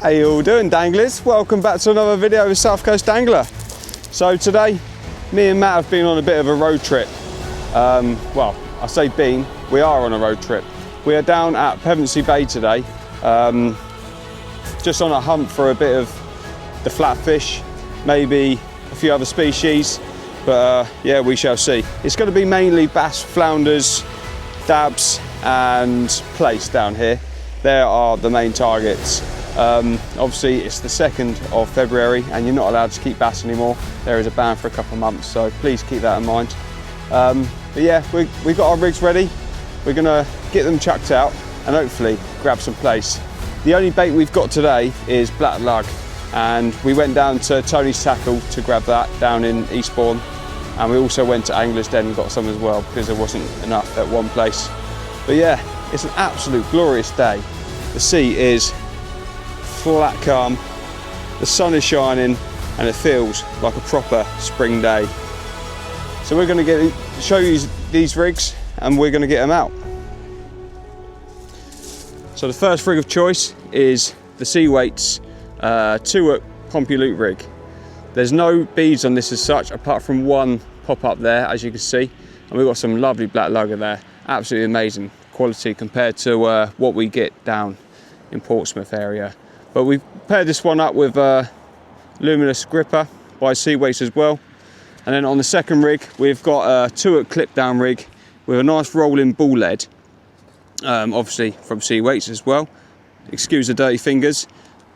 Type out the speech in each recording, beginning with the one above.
How you all doing, danglers? Welcome back to another video with South Coast Angler. So today, me and Matt have been on a bit of a road trip. Well, I say been, we are on a road trip. We are down at Pevensey Bay today, just on a hunt for a bit of the flatfish, maybe a few other species, but yeah, we shall see. It's going to be mainly bass, flounders, dabs and plaice down here. There are the main targets. Obviously it's the 2nd of February and you're not allowed to keep bass anymore. There is a ban for a couple of months, so please keep that in mind. But yeah, we've got our rigs ready. We're gonna get them chucked out and hopefully grab some plaice. The only bait we've got today is black lug, and we went down to Tony's Tackle to grab that down in Eastbourne, and we also went to Angler's Den and got some as well because there wasn't enough at one place. But yeah, it's an absolute glorious day. The sea is flat calm, the sun is shining, and it feels like a proper spring day. So we're going to show you these rigs and we're going to get them out. So the first rig of choice is the Seaweight's 2-hook Pompey loop rig. There's no beads on this as such, apart from one pop up there, as you can see, and we've got some lovely black lugger there. Absolutely amazing quality compared to what we get down in Portsmouth area. But we've paired this one up with a luminous gripper by Seaweight's as well. And then on the second rig, we've got a 2-hook clip down rig with a nice rolling ball lead, obviously from Seaweight's as well. Excuse the dirty fingers.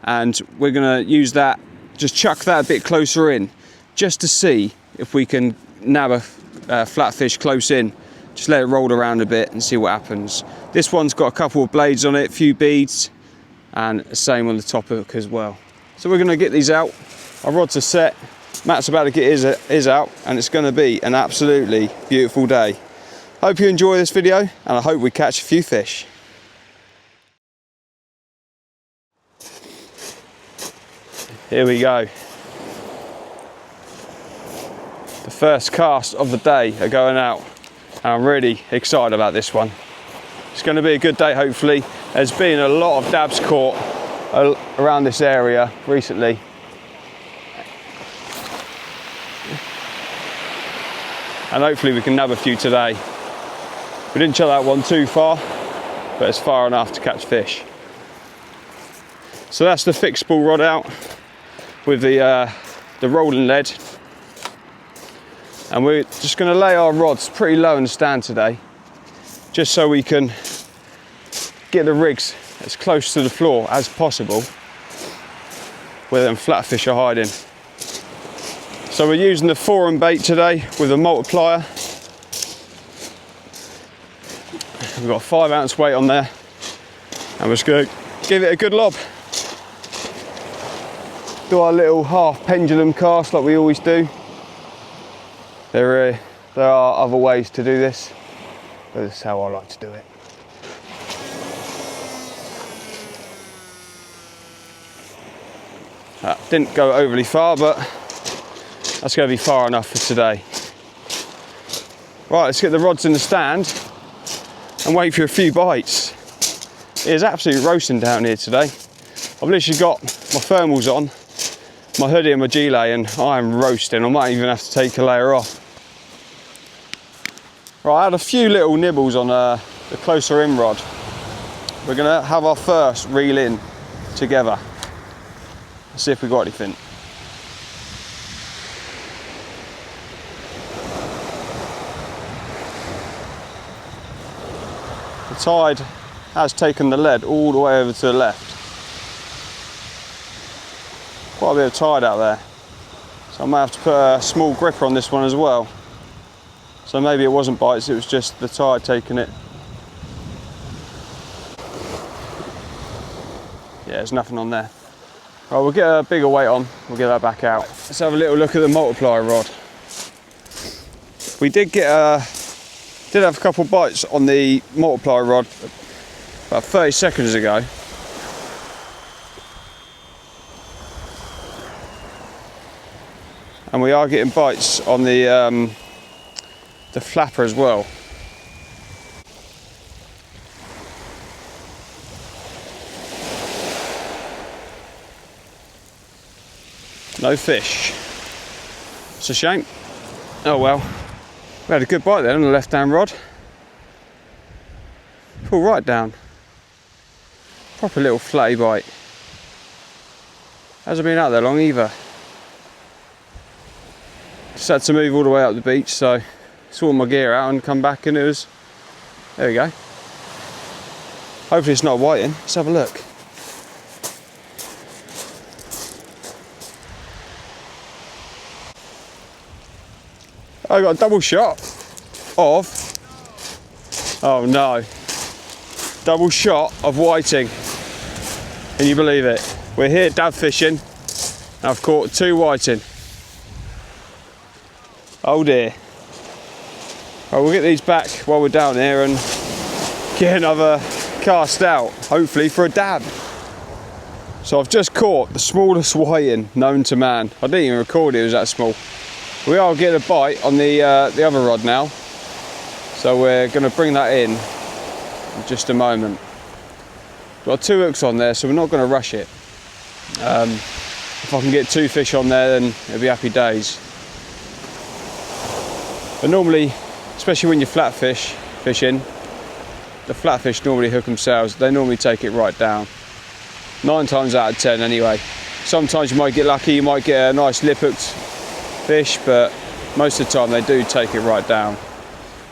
And we're gonna use that, just chuck that a bit closer in, just to see if we can nab a flatfish close in. Just let it roll around a bit and see what happens. This one's got a couple of blades on it, a few beads, and the same on the top hook as well. So we're gonna get these out. Our rods are set. Matt's about to get his out, and it's going to be an absolutely beautiful day. Hope you enjoy this video, and I hope we catch a few fish. Here we go. The first cast of the day are going out, and I'm really excited about this one. It's going to be a good day, hopefully. There's been a lot of dabs caught around this area recently. And hopefully we can nab a few today. We didn't chuck that one too far, but it's far enough to catch fish. So that's the fixed spool rod out with the rolling lead. And we're just going to lay our rods pretty low in the stand today, just so we can get the rigs as close to the floor as possible where them flatfish are hiding. So we're using the 4-on bait today with a multiplier. We've got a 5-ounce weight on there, and we're just going to give it a good lob. Do our little half pendulum cast like we always do. There are other ways to do this, but this is how I like to do it. That didn't go overly far, but that's going to be far enough for today. Right, let's get the rods in the stand and wait for a few bites. It is absolutely roasting down here today. I've literally got my thermals on, my hoodie and my gilet, and I am roasting. I might even have to take a layer off. Right, I had a few little nibbles on the closer in rod. We're going to have our first reel in together. Let's see if we got anything. The tide has taken the lead all the way over to the left. Quite a bit of tide out there. So I might have to put a small gripper on this one as well. So maybe it wasn't bites, it was just the tide taking it. Yeah, there's nothing on there. Right, we'll get a bigger weight on, we'll get that back out. Let's have a little look at the multiplier rod. We did have a couple of bites on the multiplier rod about 30 seconds ago. And we are getting bites on the flapper as well. No fish. It's a shame. Oh well. We had a good bite there on the left hand rod. Pull right down. Proper little flatty bite. Hasn't been out there long either. Just had to move all the way up the beach, so sort my gear out and come back, and it was, there we go. Hopefully it's not a whiting. Let's have a look. I got a double shot of, oh no, double shot of whiting. Can you believe it? We're here dab fishing, and I've caught 2 whiting. Oh dear. Well, we'll get these back while we're down here and get another cast out, hopefully for a dab. So I've just caught the smallest whiting known to man. I didn't even record it was that small. We are getting a bite on the other rod now, so we're going to bring that in just a moment. Got 2 hooks on there, so we're not going to rush it. If I can get 2 fish on there, then it'll be happy days. But normally, especially when you're flatfish fishing, the flatfish normally hook themselves. They normally take it right down. 9 times out of 10 anyway. Sometimes you might get lucky, you might get a nice lip hooked fish, but most of the time they do take it right down.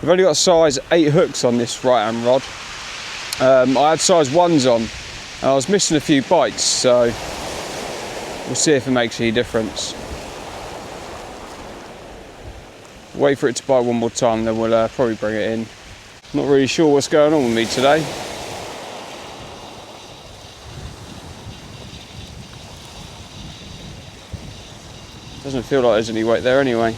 We've only got size 8 hooks on this right hand rod. I had size 1s on and I was missing a few bites, so we'll see if it makes any difference. Wait for it to bite one more time, then we'll probably bring it in. Not really sure what's going on with me today. Doesn't feel like there's any weight there anyway.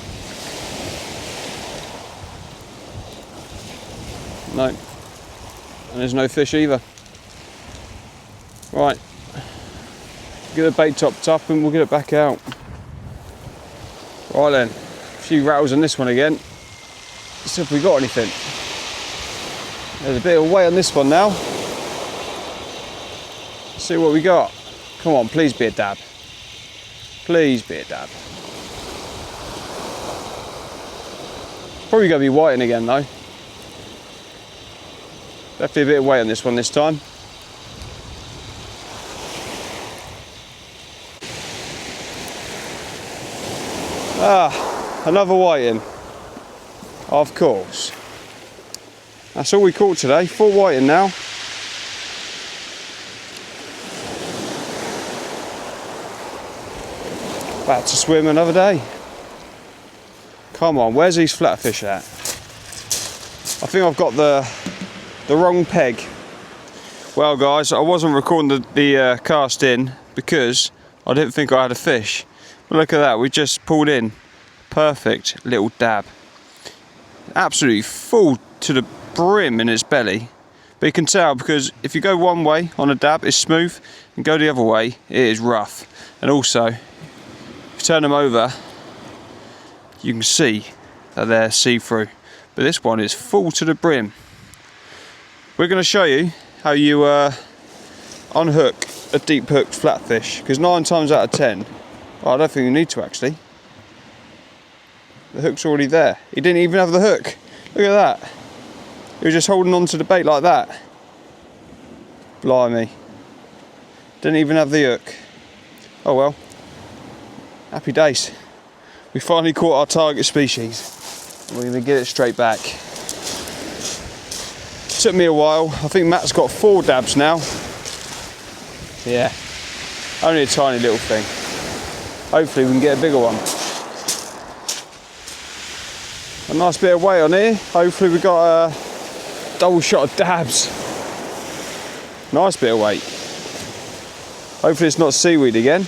No. And there's no fish either. Right. Get the bait topped up and we'll get it back out. Right then. A few rattles on this one again. Let's see if we got anything. There's a bit of weight on this one now. Let's see what we got. Come on, please be a dab. Please be a dab. Probably going to be whiting again though. Definitely a bit of weight on this one this time. Ah, another whiting. Of course. That's all we caught today. 4 whiting now. Back to swim another day. Come on, where's these flatfish at? I think I've got the wrong peg. Well guys, I wasn't recording the cast in because I didn't think I had a fish. But look at that, we just pulled in. Perfect little dab. Absolutely full to the brim in its belly. But you can tell because if you go one way on a dab, it's smooth, and go the other way, it is rough. And also, if you turn them over, you can see that they're see-through. But this one is full to the brim. We're going to show you how you unhook a deep hooked flatfish, because 9 times out of 10, well, I don't think you need to actually. The hook's already there. He didn't even have the hook. Look at that. He was just holding on to the bait like that. Blimey. Didn't even have the hook. Oh well. Happy days. We finally caught our target species. We're going to get it straight back. Took me a while. I think Matt's got 4 dabs now. Yeah. Only a tiny little thing. Hopefully we can get a bigger one. A nice bit of weight on here. Hopefully we got a double shot of dabs. Nice bit of weight. Hopefully it's not seaweed again.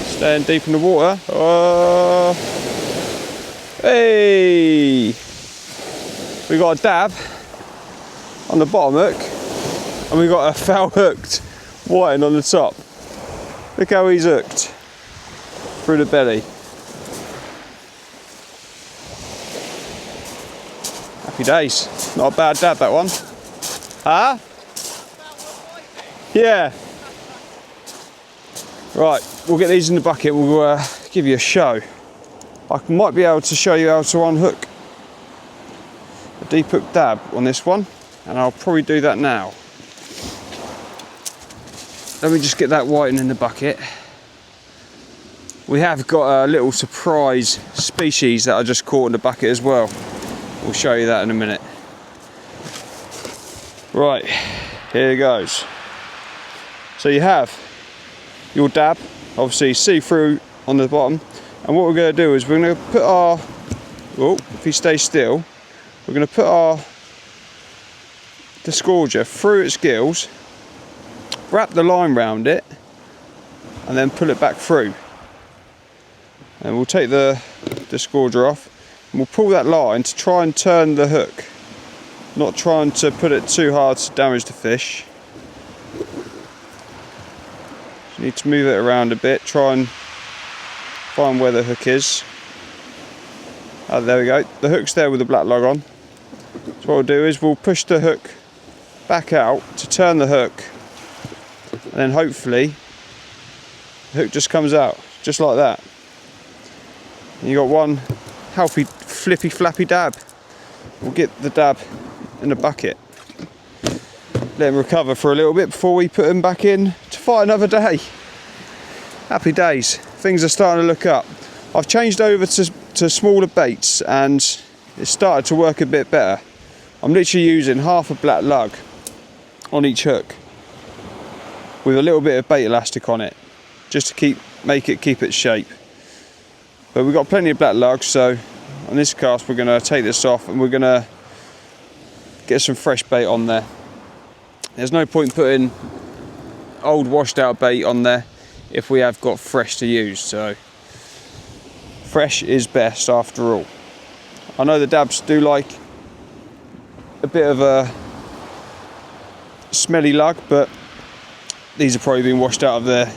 Staying deep in the water. Hey! We got a dab on the bottom hook, and we got a foul hooked whiting on the top. Look how he's hooked through the belly. Happy days. Not a bad dab, that one. Huh? Yeah. Right, we'll get these in the bucket. We'll give you a show. I might be able to show you how to unhook a deep hook dab on this one, and I'll probably do that now. Let me just get that whiting in the bucket. We have got a little surprise species that I just caught in the bucket as well. We'll show you that in a minute. Right, here it goes. So you have your dab, obviously see-through on the bottom, and what we're going to do is we're going to put our, oh, if you stay still, we're going to put our disgorger through its gills, wrap the line round it, and then pull it back through. And we'll take the disgorger off, and we'll pull that line to try and turn the hook, not trying to put it too hard to damage the fish. You need to move it around a bit, try and find where the hook is. Oh, there we go, the hook's there with the black lug on. So what we'll do is we'll push the hook back out to turn the hook, and then hopefully the hook just comes out, just like that. And you got one healthy flippy flappy dab. We'll get the dab in the bucket. Let him recover for a little bit before we put him back in to fight another day. Happy days. Things are starting to look up. I've changed over to smaller baits and it's started to work a bit better. I'm literally using half a black lug on each hook with a little bit of bait elastic on it, just to make it keep its shape. But we've got plenty of black lugs, so on this cast we're going to take this off and we're going to get some fresh bait on there. There's no point putting old washed out bait on there if we have got fresh to use, so fresh is best after all. I know the dabs do like a bit of a smelly lug, but these have probably been washed out of their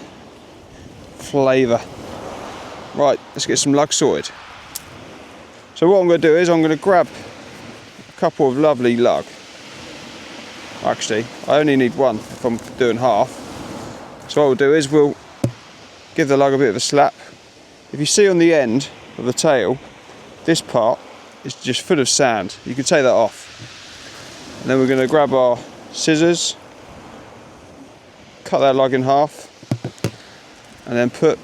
flavour. Right, let's get some lug sorted. So what I'm going to do is I'm going to grab a couple of lovely lug. Actually, I only need one if I'm doing half. So what we'll do is we'll give the lug a bit of a slap. If you see on the end of the tail, this part is just full of sand. You can take that off. And then we're going to grab our scissors, cut that lug in half, and then put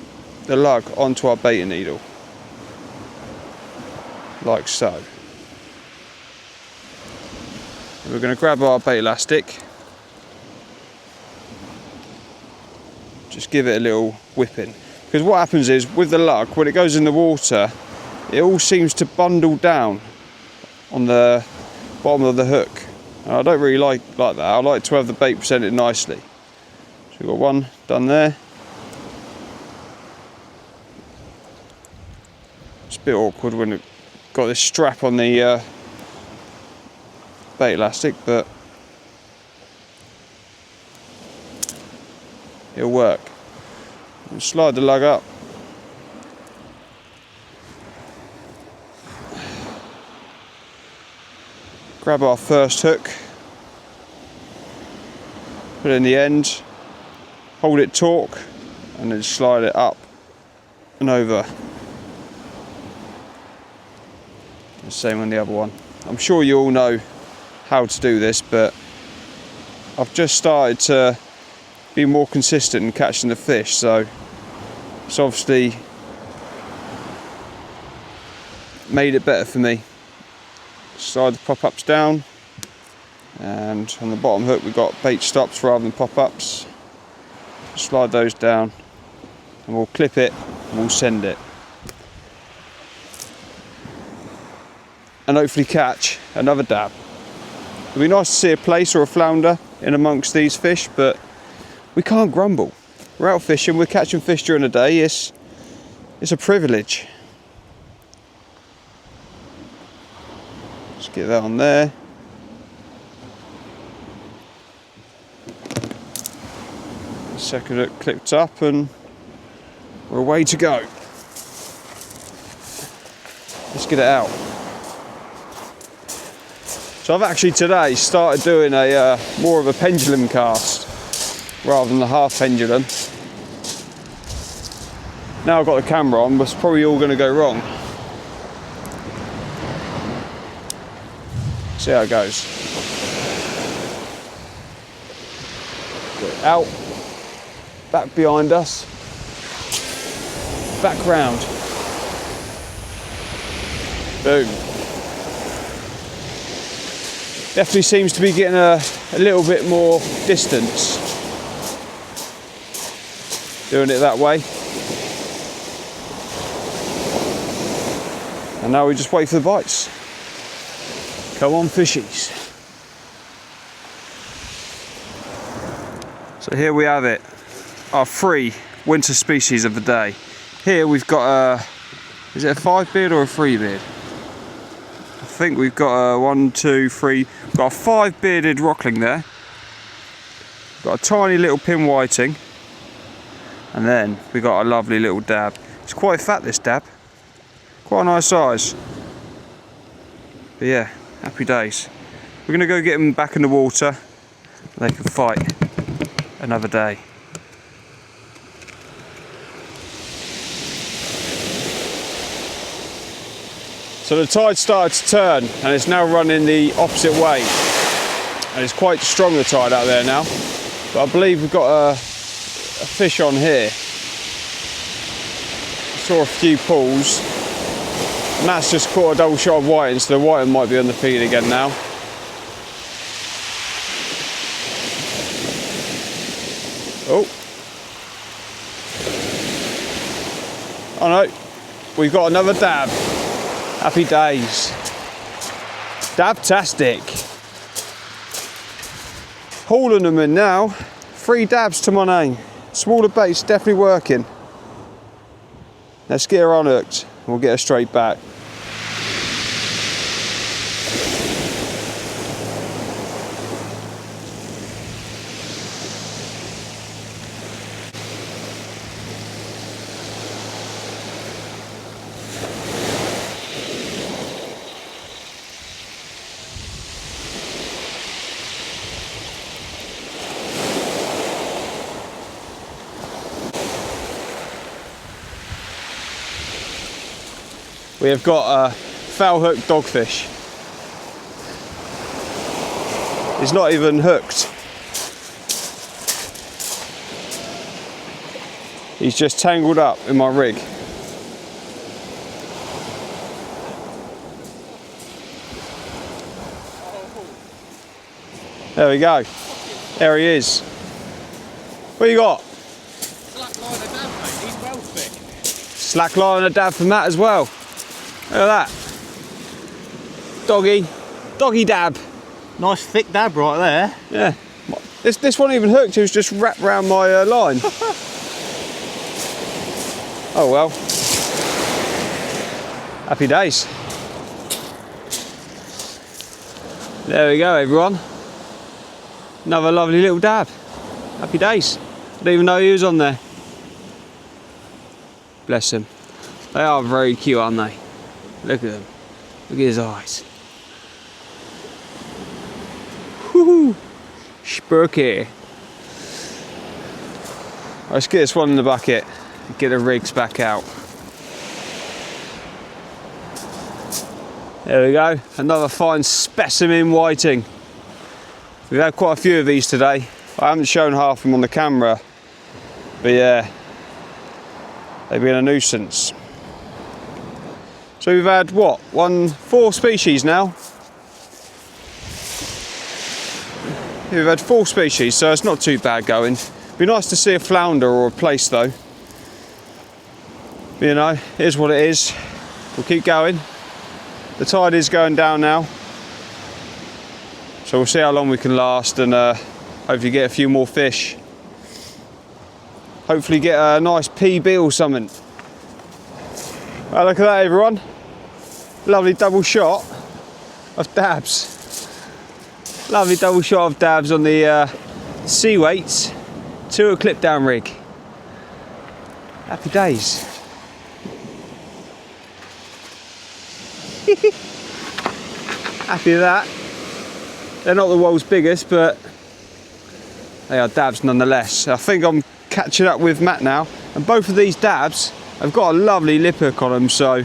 the lug onto our baiting needle, like so. And we're going to grab our bait elastic, just give it a little whipping, because what happens is with the lug, when it goes in the water, it all seems to bundle down on the bottom of the hook, and I don't really like that. I like to have the bait presented nicely. So we've got one done there. It's a bit awkward when it got this strap on the bait elastic, but it'll work. We'll slide the lug up. Grab our first hook, put it in the end, hold it taut, and then slide it up and over. The same on the other one. I'm sure you all know how to do this, but I've just started to be more consistent in catching the fish, so it's obviously made it better for me. Slide the pop-ups down, and on the bottom hook we've got bait stops rather than pop-ups. Slide those down and we'll clip it and we'll send it, and hopefully catch another dab. It'd be nice to see a place or a flounder in amongst these fish, but we can't grumble. We're out fishing, we're catching fish during the day. It's a privilege. Let's get that on there. Second hook clipped up and we're away to go. Let's get it out. So I've actually today started doing a more of a pendulum cast. rather than the half pendulum. Now I've got the camera on, but it's probably all going to go wrong. See how it goes. Get it out, back behind us, back round. Boom. Definitely seems to be getting a little bit more distance doing it that way. And now we just wait for the bites. Come on, fishies. So here we have it, our 3 winter species of the day. Here we've got a, is it a 5-beard or a 3-beard? I think we've got a 1, 2, 3, we've got a 5-bearded rockling there. Got a tiny little pin whiting. And then we got a lovely little dab. It's quite fat, this dab. Quite a nice size. But yeah, happy days. We're gonna go get them back in the water. They can fight another day. So the tide started to turn and it's now running the opposite way. And it's quite strong, the tide out there now. But I believe we've got a fish on here. I saw a few pulls. And that's just caught a double shot of whiting, so the whiting might be on the feed again now. Oh. Oh no, we've got another dab. Happy days. Dabtastic. Hauling them in now. 3 dabs to my name. Smaller bait's definitely working. Let's get her unhooked. We'll get her straight back. We have got a foul hooked dogfish. He's not even hooked. He's just tangled up in my rig. There we go. There he is. What you got? Slack line and dab, mate. He's well thick. Slack line and a dab from that as well. Look at that. Doggy dab. Nice thick dab right there. Yeah. This wasn't even hooked, it was just wrapped around my line. Oh well. Happy days. There we go, everyone. Another lovely little dab. Happy days. I didn't even know he was on there. Bless him. They are very cute, aren't they? Look at them. Look at his eyes. Woohoo! Spooky. Let's get this one in the bucket and get the rigs back out. There we go. Another fine specimen whiting. We've had quite a few of these today. I haven't shown half of them on the camera, but yeah, they've been a nuisance. So we've had what? 4 species now. We've had 4 species, so it's not too bad going. Be nice to see a flounder or a plaice though. But, you know, it is what it is. We'll keep going. The tide is going down now, so we'll see how long we can last and hopefully get a few more fish. Hopefully get a nice PB or something. Well, look at that, everyone. Lovely double shot of dabs. Lovely double shot of dabs on the sea weights to a clip down rig. Happy days. Happy with that. They're not the world's biggest, but they are dabs nonetheless. I think I'm catching up with Matt now, and both of these dabs have got a lovely lip hook on them, so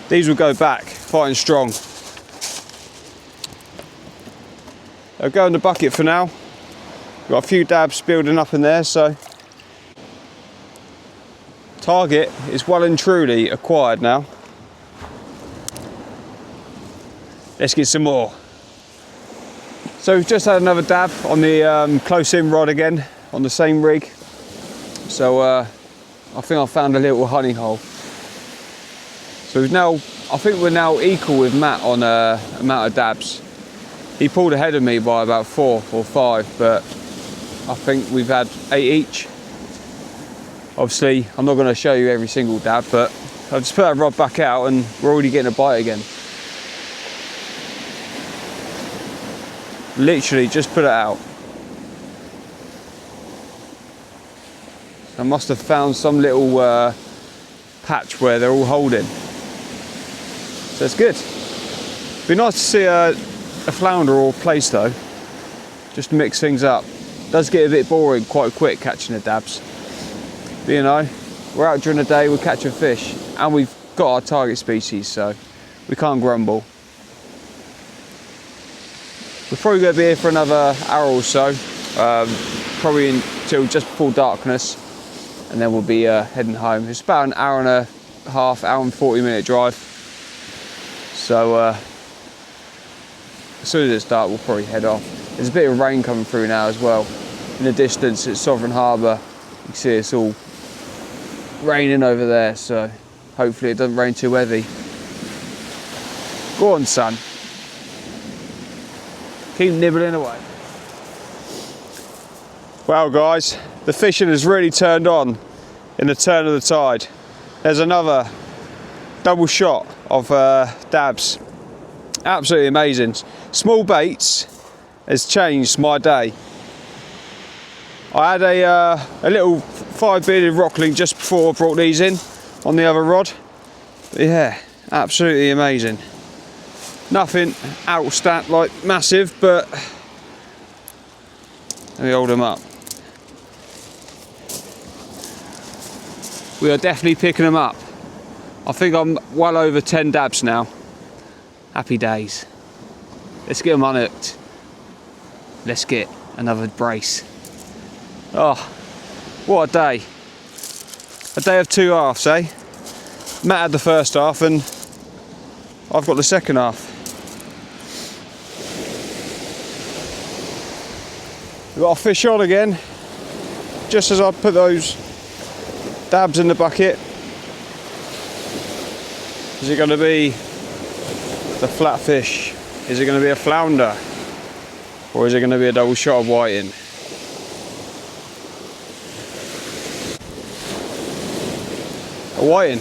these will go back fighting strong. They'll go in the bucket for now. Got a few dabs building up in there, so target is well and truly acquired now. Let's get some more. So we've just had another dab on the close in rod again on the same rig. So I think I found a little honey hole. So I think we're now equal with Matt on amount of dabs. He pulled ahead of me by about 4 or 5, but I think we've had 8 each. Obviously, I'm not going to show you every single dab, but I've just put that rod back out and we're already getting a bite again. Literally just put it out. I must have found some little patch where they're all holding. So it's good. Be nice to see a flounder or plaice though, just to mix things up. Does get a bit boring quite quick catching the dabs. But you know, we're out during the day, we're catching fish, and we've got our target species, so we can't grumble. We're probably going to be here for another hour or so, probably until just before darkness, and then we'll be heading home. It's about an hour and a half, hour and 40-minute drive. So as soon as it's dark, we'll probably head off. There's a bit of rain coming through now as well. In the distance, it's Sovereign Harbour. You can see it's all raining over there, so hopefully it doesn't rain too heavy. Go on, son. Keep nibbling away. Well, guys, the fishing has really turned on in the turn of the tide. There's another double shot of dabs. Absolutely amazing. Small baits has changed my day. I had a little 5-bearded rockling just before I brought these in on the other rod. But yeah, absolutely amazing. Nothing outstanding, like massive, but let me hold them up. We are definitely picking them up. I think I'm well over 10 dabs now. Happy days. Let's get them unhooked. Let's get another brace. Oh, what a day. A day of 2 halves, eh? Matt had the first half and I've got the second half. We've got a fish on again. Just as I put those dabs in the bucket. Is it going to be the flatfish? Is it going to be a flounder? Or is it going to be a double shot of whiting? A whiting.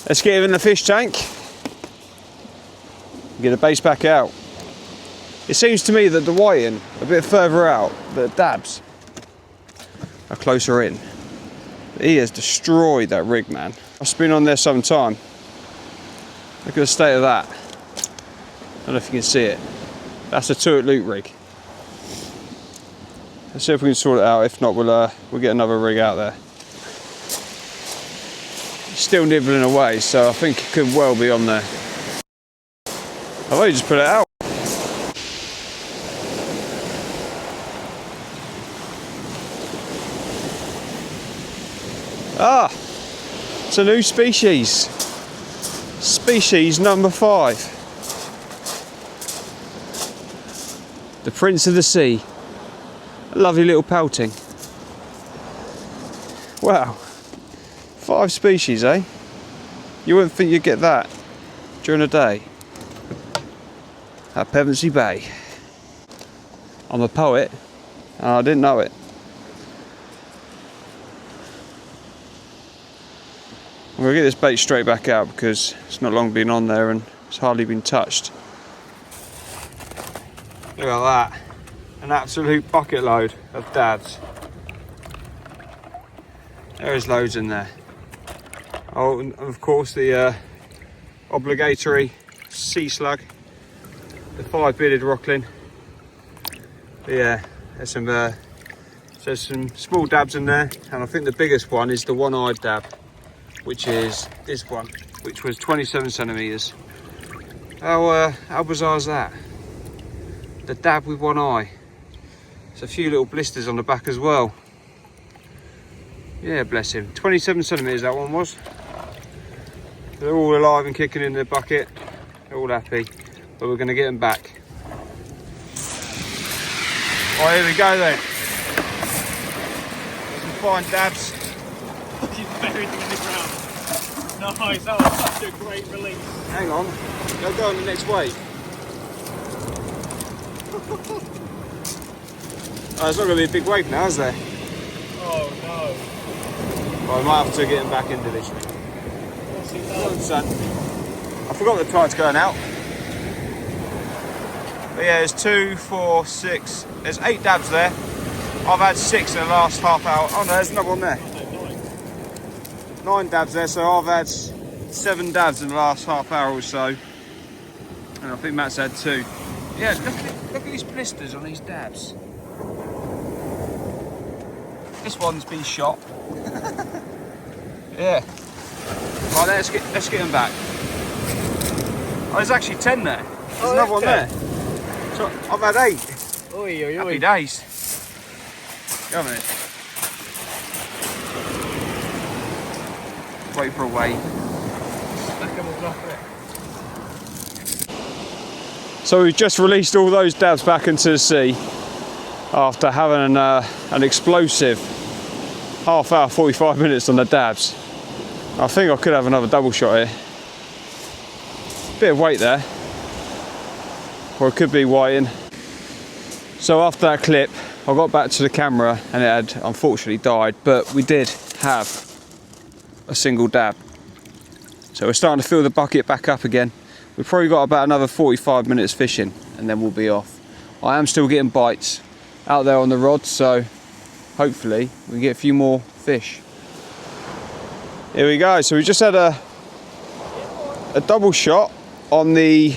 Let's get him in the fish tank. Get the base back out. It seems to me that the whiting a bit further out, the dabs are closer in. He has destroyed that rig, man. I've been on there some time. Look at the state of that. I don't know if you can see it. That's a 2 at loop rig. Let's see if we can sort it out. If not, we'll get another rig out there. Still nibbling away, so I think it could well be on there. I've only just put it out. Ah, it's a new species. Species number 5. The Prince of the Sea. A lovely little pelting. Wow. 5 species, eh? You wouldn't think you'd get that during the day at Pevensey Bay. I'm a poet and I didn't know it. I'm going to get this bait straight back out because it's not long been on there and it's hardly been touched. Look at that. An absolute bucket load of dabs. There's loads in there. Oh, and of course the obligatory sea slug. the 5-bearded rockling. But yeah, there's some small dabs in there, and I think the biggest one is the one-eyed dab, which is this one, which was 27 centimetres. How bizarre is that? The dab with one eye. There's a few little blisters on the back as well. Yeah, bless him. 27 centimetres that one was. They're all alive and kicking in the bucket. They're all happy, but we're going to get them back. Oh, here we go then. Some fine dabs. He's buried them in the ground. Nice, that was such a great release. Hang on, go on the next wave. Oh, it's not going to be a big wave now, is there? Oh no. Well, I might have to get him back into this. What's he Come on, done? son. I forgot the tide's going out. But yeah, there's 2, 4, 6. There's 8 dabs there. I've had 6 in the last half hour. Oh no, there's another one there. 9 dabs there, so I've had 7 dabs in the last half hour or so. And I think Matt's had 2. Yeah, look at these blisters on these dabs. This one's been shot. Yeah. Right, let's get them back. Oh, there's actually 10 there. There's another one there. So I've had 8. Oi, oi, oi. Happy days. Go on a minute. Wait for a wave. Stack them all up there. So we've just released all those dabs back into the sea after having an explosive half hour, 45 minutes on the dabs. I think I could have another double shot here. Bit of weight there, or it could be whiting. So after that clip, I got back to the camera and it had unfortunately died, but we did have a single dab. So we're starting to fill the bucket back up again. We've probably got about another 45 minutes fishing and then we'll be off. I am still getting bites out there on the rod, so hopefully we can get a few more fish. Here we go. So we just had a double shot on the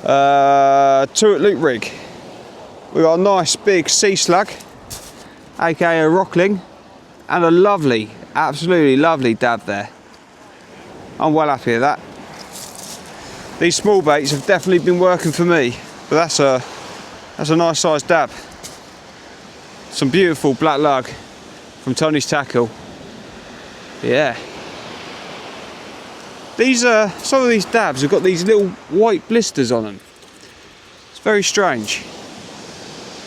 2 loop rig. We got a nice big sea slug, aka a rockling, and a lovely, absolutely lovely dab there. I'm well happy with that. These small baits have definitely been working for me, but that's a nice sized dab. Some beautiful black lug from Tony's Tackle. Yeah. These some of these dabs have got these little white blisters on them. It's very strange.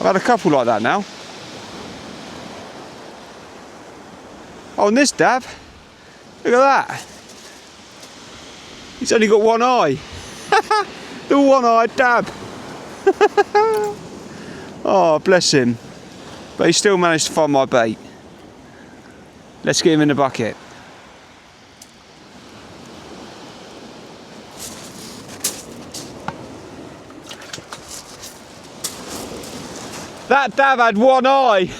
I've had a couple like that now. Oh, and this dab, look at that. He's only got one eye. The one-eyed dab. Oh, bless him. But he still managed to find my bait. Let's get him in the bucket. That dab had one eye.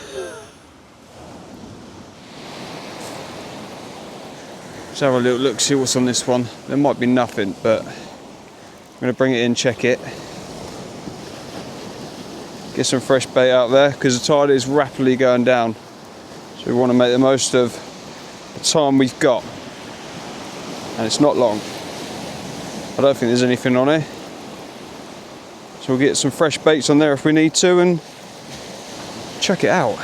Let's have a little look, see what's on this one. There might be nothing, but I'm going to bring it in, check it. Get some fresh bait out there because the tide is rapidly going down. So we want to make the most of the time we've got. And it's not long. I don't think there's anything on here. So we'll get some fresh baits on there if we need to and check it out.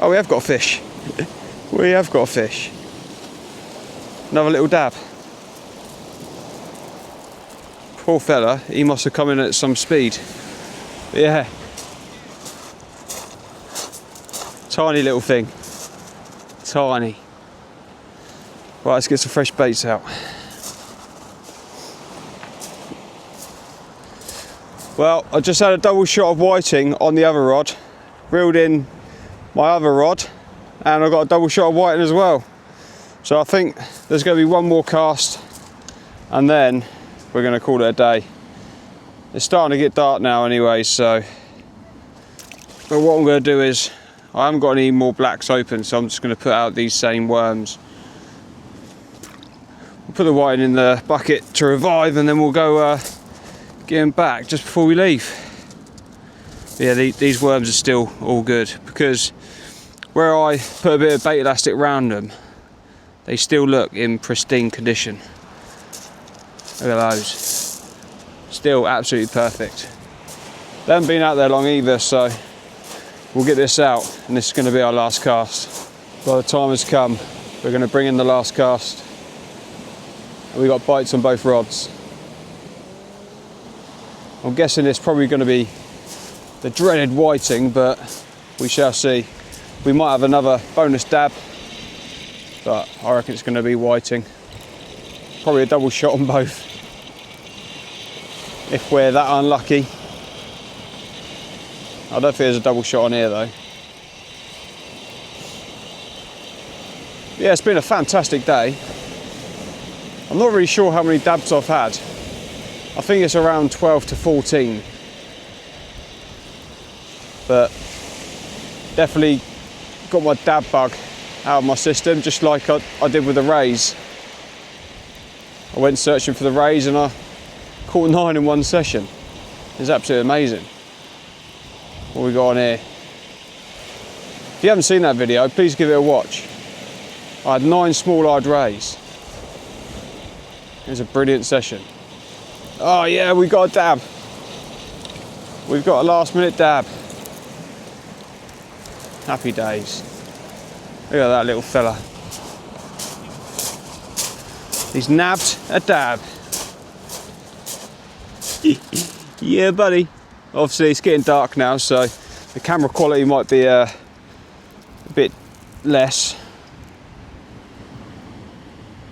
Oh, we have got a fish. We have got a fish. Another little dab. Poor fella, he must have come in at some speed. But yeah. Tiny little thing. Tiny. Right, let's get some fresh baits out. Well, I just had a double shot of whiting on the other rod. Reeled in my other rod. And I got a double shot of whiting as well. So I think there's going to be one more cast. And then we're going to call it a day. It's starting to get dark now anyway, so. But what I'm going to do is, I haven't got any more blacks open, so I'm just going to put out these same worms. We'll put the whiting in the bucket to revive, and then we'll go get them back just before we leave. Yeah, these worms are still all good, because where I put a bit of bait elastic around them, they still look in pristine condition. Look at those. Still absolutely perfect. They haven't been out there long either, so we'll get this out, and this is going to be our last cast. By the time has come, we're going to bring in the last cast. And we got bites on both rods. I'm guessing it's probably going to be the dreaded whiting, but we shall see. We might have another bonus dab, but I reckon it's going to be whiting. Probably a double shot on both, if we're that unlucky. I don't think there's a double shot on here though. Yeah, it's been a fantastic day. I'm not really sure how many dabs I've had. I think it's around 12 to 14. But definitely got my dab bug out of my system, just like I did with the rays. I went searching for the rays and I caught 9 in one session. It's absolutely amazing. What we got on here? If you haven't seen that video, please give it a watch. I had 9 small-eyed rays. It was a brilliant session. Oh yeah, we got a dab. We've got a last-minute dab. Happy days. Look at that little fella. He's nabbed a dab. Yeah, buddy. Obviously, it's getting dark now, so the camera quality might be a bit less.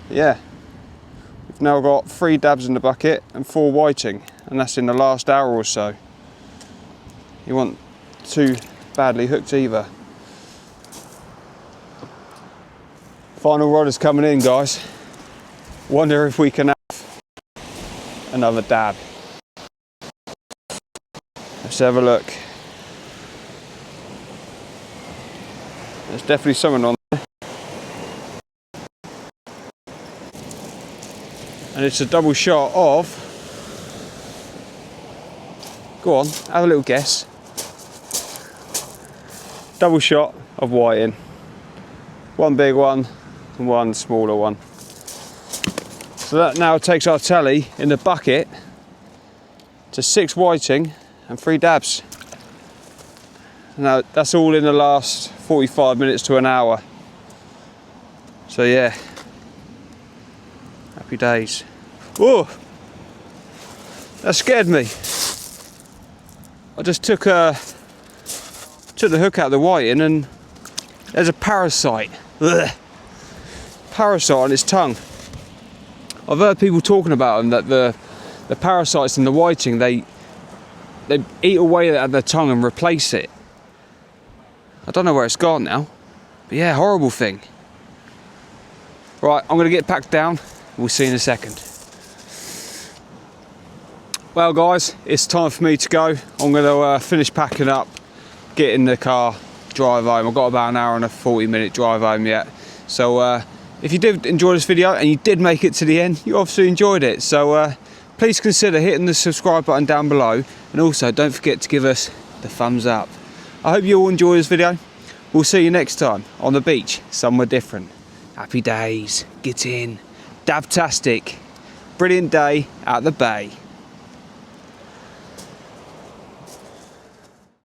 Yeah. We've now got 3 dabs in the bucket and 4 whiting, and that's in the last hour or so. You want too badly hooked either. Final rod is coming in, guys. Wonder if we can have another dab. Let's have a look. There's definitely someone on there. And it's a double shot of... Go on, have a little guess. Double shot of whiting. One big one and one smaller one. So that now takes our tally in the bucket to 6 whiting and 3 dabs. Now that's all in the last 45 minutes to an hour. So yeah, happy days. Whoa, that scared me. I just took the hook out of the whiting and there's a parasite. Ugh. Parasite on its tongue. I've heard people talking about them, that the parasites in the whiting, they eat away at their tongue and replace it. I don't know where it's gone now, but yeah, horrible thing. Right, I'm going to get packed down. We'll see you in a second. Well guys, it's time for me to go. I'm going to finish packing up, get in the car, drive home. I've got about an hour and a 40-minute drive home yet. So if you did enjoy this video and you did make it to the end, you obviously enjoyed it. So please consider hitting the subscribe button down below, and also don't forget to give us the thumbs up. I hope you all enjoy this video. We'll see you next time on the beach, somewhere different. Happy days, get in, dabtastic, brilliant day at the bay.